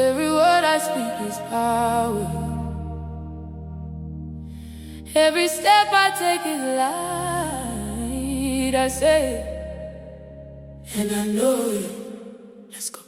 Every word I speak is power. Every step I take is light. I say it, and I know it. Let's go.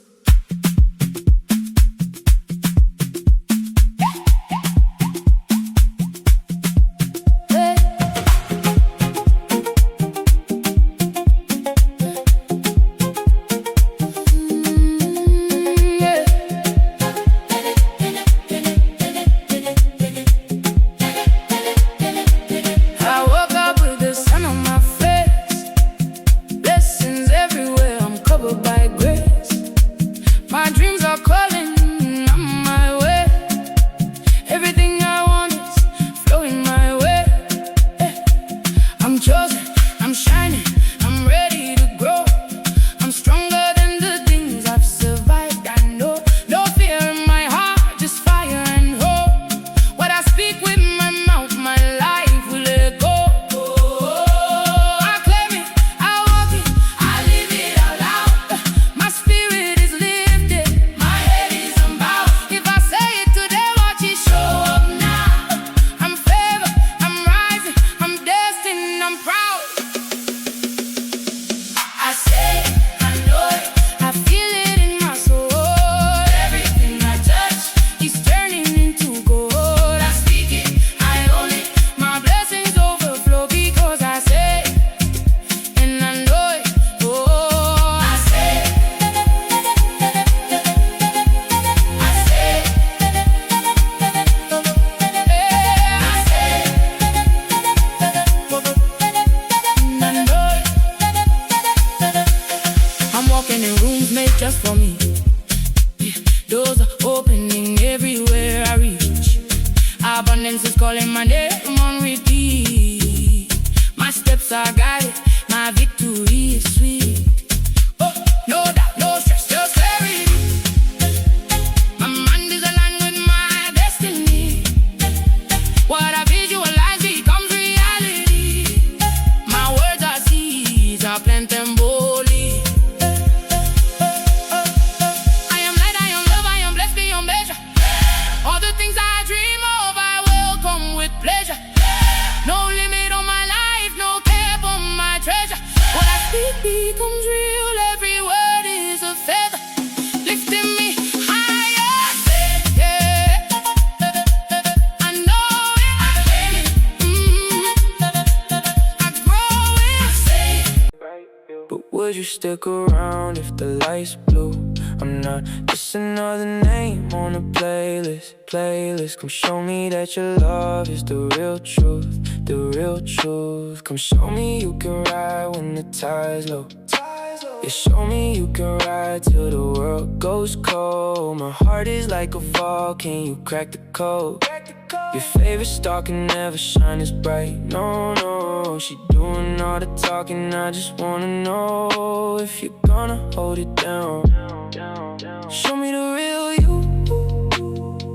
My dreams are calling, I'm on my way. Everything I want is flowing my way. I'm chosen, I'm shining, I'm ready to grow. I'm stronger than the things I've survived, I know. No fear in my heart, just fire and hope. What I speak with my mouth, my life will echo. I claim it, I walk it, I live it out loud. My spirit is lifted, my head is unbowed. If I say it today, watch it show up now. I'm favored, I'm rising, I'm destined, I'm proud. I say it, I know it, I feel it in my soul. Everything I touch is turning into gold. I speak it, I own it, my blessings overflow because I say it, and I know it. Oh, I say it, I say it, I say it, and I know it. I'm walking in rooms made just for me. Doors are opening everywhere I reach. Abundance is calling my name on repeat. My steps are guided, my victory is sweet. Oh, no doubt, no stress, just clarity. My mind is aligned with my destiny. What I visualize becomes reality. My words are seeds, I plant them boldly. I am light, I am love, I am blessed beyond measure. All the things I dream of, I welcome with pleasure. No limit on my life, no cap on my treasure. What I speak becomes real, every word is a feather, lifting me higher. Yeah, I know it, I claim it, I grow it. But would you stick around if the lights blue? I'm not just another name on a playlist. Come show me that your love is the real truth, the real truth. Come show me you can ride when the tide's low. Yeah, show me you can ride till the world goes cold. My heart is like a vault, can you crack the code? Your favorite star can never shine as bright. No, no, she doing all the talking. I just wanna know if you're gonna hold it down. Show me the real you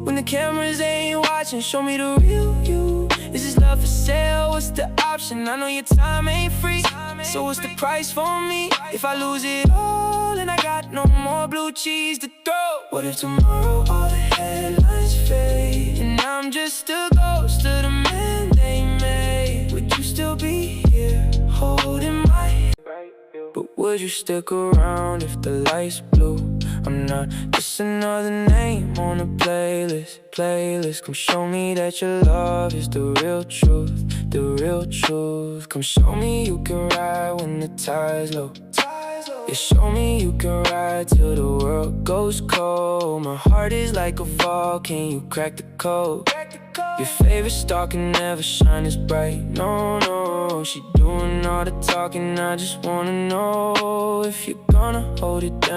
when the cameras ain't watching. Show me the real you. Is this love for sale? What's the option? I know your time ain't free, so what's the price for me? If I lose it all and I got no more blue cheese to throw? What if tomorrow all the headlines fade and I'm just a ghost of the man they made? Would you still be here holding my hand? But would you stick around if the lights blue? I'm not just another name on a playlist. Come show me that your love is the real truth, the real truth. Come show me you can ride when the tide's low. Yeah, show me you can ride till the world goes cold. My heart is like a vault, can you crack the code? Your favorite star can never shine as bright. No, no, she doing all the talking. I just wanna know if you're gonna hold it down.